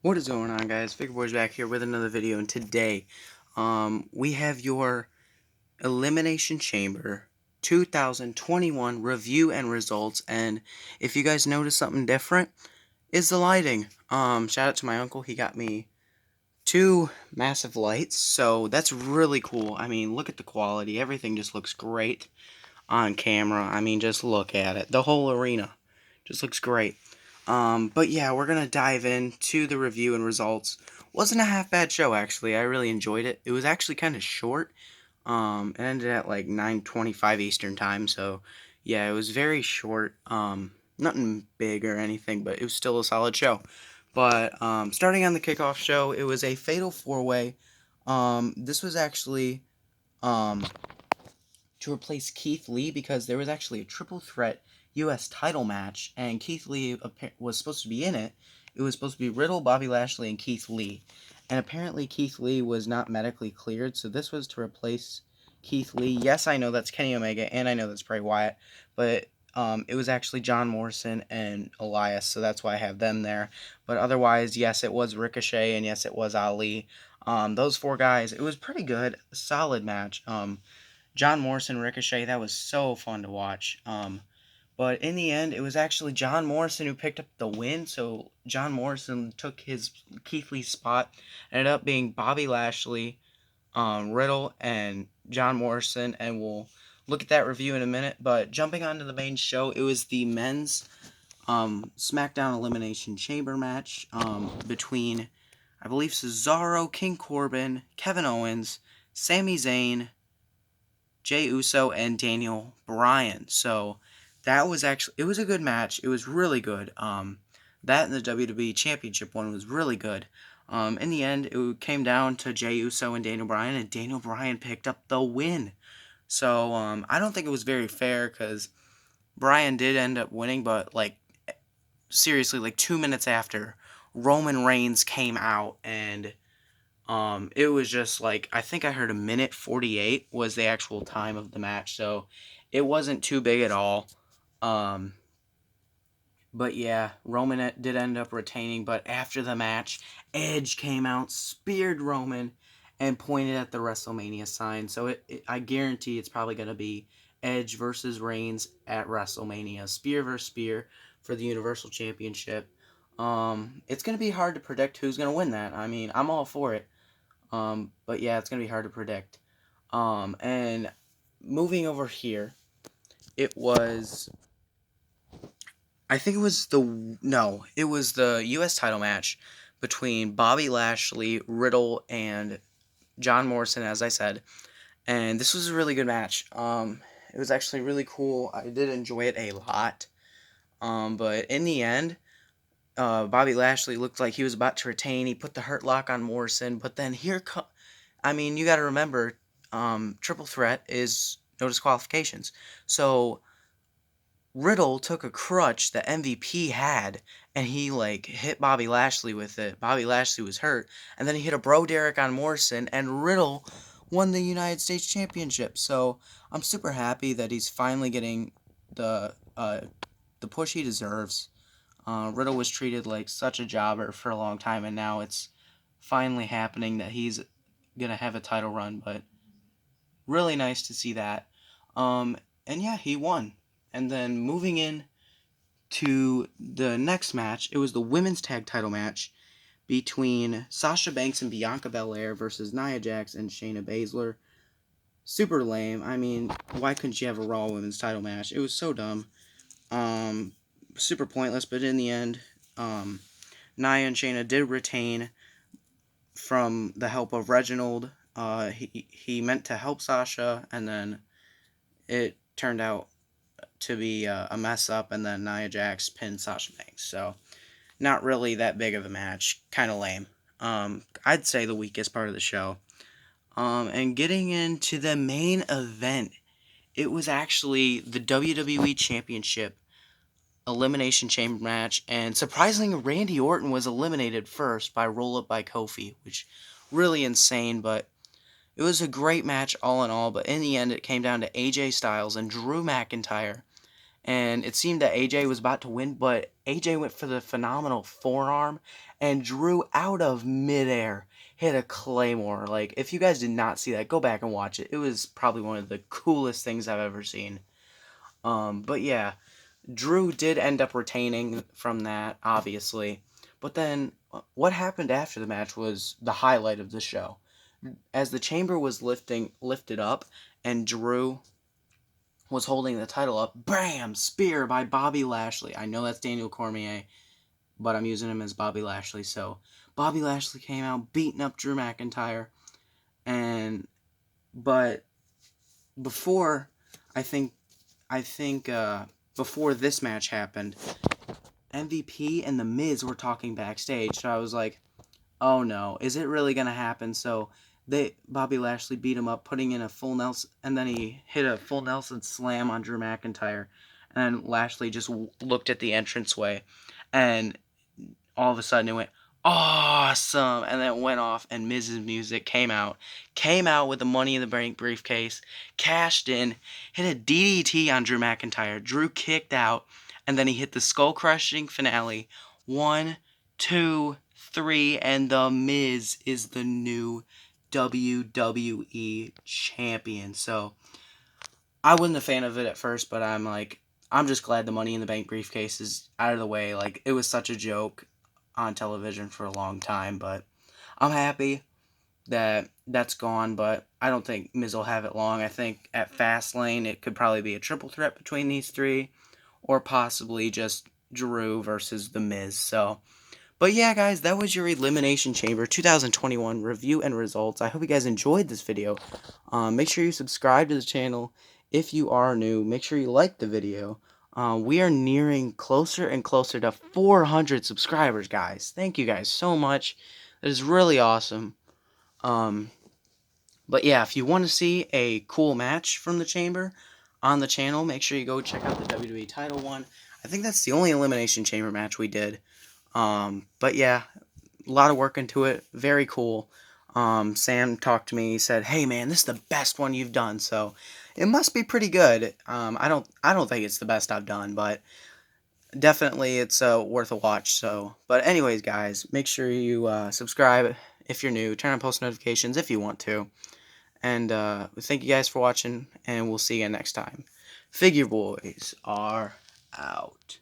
What is going on, guys? Figure Boys back here with another video, and today we have your Elimination Chamber 2021 review and results. And if you guys notice something different, is the lighting. Shout out to my uncle. He got me two massive lights, so that's really cool. I mean, look at the quality. Everything just looks great on camera. I mean, just look at it. The whole arena just looks great. But yeah, we're gonna dive into the review and results. Wasn't a half bad show, actually. I really enjoyed it. It was actually kind of short. It ended at like 9:25 Eastern time, so yeah, it was very short. Nothing big or anything, but it was still a solid show. But starting on the kickoff show, it was a fatal four-way. This was actually um to replace Keith Lee because there was actually a triple threat U.S. title match, and Keith Lee was supposed to be in it. It was supposed to be Riddle, Bobby Lashley, and Keith Lee. And apparently Keith Lee was not medically cleared, so this was to replace Keith Lee. Yes, I know that's Kenny Omega, and I know that's Bray Wyatt, but it was actually John Morrison and Elias, so that's why I have them there. But otherwise, yes, it was Ricochet, and yes, it was Ali. Those four guys, it was pretty good, solid match. John Morrison Ricochet, that was so fun to watch. But in the end, it was actually John Morrison who picked up the win. So John Morrison took his Keith Lee spot. Ended up being Bobby Lashley, Riddle, and John Morrison. And we'll look at that review in a minute. But jumping onto the main show, it was the men's SmackDown Elimination Chamber match between, I believe, Cesaro, King Corbin, Kevin Owens, Sami Zayn, Jey Uso, and Daniel Bryan. So that was actually, it was a good match. It was really good. That and the WWE Championship one was really good. In the end, it came down to Jey Uso and Daniel Bryan, and Daniel Bryan picked up the win. So I don't think it was very fair because Bryan did end up winning, but like seriously, like 2 minutes after, Roman Reigns came out and it was just like, I think I heard a minute 48 was the actual time of the match, so it wasn't too big at all. Um, but yeah, Roman did end up retaining, but after the match, Edge came out, speared Roman, and pointed at the WrestleMania sign. So I guarantee it's probably going to be Edge versus Reigns at WrestleMania. Spear versus spear for the Universal Championship. It's going to be hard to predict who's going to win that. I mean, I'm all for it. But yeah, it's going to be hard to predict. And moving over here, it was, I think it was the U.S. title match between Bobby Lashley, Riddle, and John Morrison, as I said. And this was a really good match. It was actually really cool. I did enjoy it a lot. But in the end, Bobby Lashley looked like he was about to retain. He put the hurt lock on Morrison, but then I mean, you got to remember, triple threat is no disqualifications. So Riddle took a crutch that MVP had, and he like hit Bobby Lashley with it. Bobby Lashley was hurt, and then he hit a bro Derek on Morrison, and Riddle won the United States Championship. So I'm super happy that he's finally getting the push he deserves. Riddle was treated like such a jobber for a long time, and now it's finally happening that he's gonna have a title run. But really nice to see that. And yeah, he won. And then moving in to the next match, it was the women's tag title match between Sasha Banks and Bianca Belair versus Nia Jax and Shayna Baszler. Super lame. I mean, why couldn't you have a Raw women's title match? It was so dumb. Super pointless, but in the end, Nia and Shayna did retain from the help of Reginald. He meant to help Sasha, and then it turned out to be a mess up, and then Nia Jax pinned Sasha Banks. So, not really that big of a match. Kind of lame. I'd say the weakest part of the show. And getting into the main event, it was actually the WWE Championship Elimination Chamber match, and surprisingly, Randy Orton was eliminated first by Roll Up by Kofi, which really insane, but it was a great match all in all. But in the end, it came down to AJ Styles and Drew McIntyre, and it seemed that AJ was about to win, but AJ went for the phenomenal forearm, and Drew out of midair hit a claymore. Like, if you guys did not see that, go back and watch it. It was probably one of the coolest things I've ever seen. But yeah, Drew did end up retaining from that, obviously. But then, what happened after the match was the highlight of the show. As the chamber was lifted up, and Drew was holding the title up, bam! Spear by Bobby Lashley. I know that's Daniel Cormier, but I'm using him as Bobby Lashley. So Bobby Lashley came out beating up Drew McIntyre, but before I think before this match happened, MVP and The Miz were talking backstage. So I was like, oh no, is it really gonna happen? So Bobby Lashley beat him up, putting in a full Nelson, and then he hit a full Nelson slam on Drew McIntyre, and then Lashley just looked at the entranceway, and all of a sudden it went awesome, and then it went off, and Miz's music came out with the Money in the Bank briefcase, cashed in, hit a DDT on Drew McIntyre. Drew kicked out, and then he hit the skull crushing finale. 1, 2, 3, and the Miz is the new WWE champion. So I wasn't a fan of it at first, but I'm just glad the Money in the Bank briefcase is out of the way. Like, it was such a joke on television for a long time, but I'm happy that that's gone, but I don't think Miz will have it long. I think at Fastlane it could probably be a triple threat between these three, or possibly just Drew versus The Miz. So, but yeah, guys, that was your Elimination Chamber 2021 review and results. I hope you guys enjoyed this video. Make sure you subscribe to the channel if you are new. Make sure you like the video. We are nearing closer and closer to 400 subscribers, guys. Thank you guys so much. That is really awesome. But yeah, if you want to see a cool match from the Chamber on the channel, make sure you go check out the WWE title one. I think that's the only Elimination Chamber match we did. But yeah, a lot of work into it. Very cool. Sam talked to me. He said, "Hey man, this is the best one you've done." So it must be pretty good. I don't think it's the best I've done, but definitely it's worth a watch. So, but anyways, guys, make sure you subscribe if you're new. Turn on post notifications if you want to. And thank you guys for watching, and we'll see you next time. Figure Boys are out.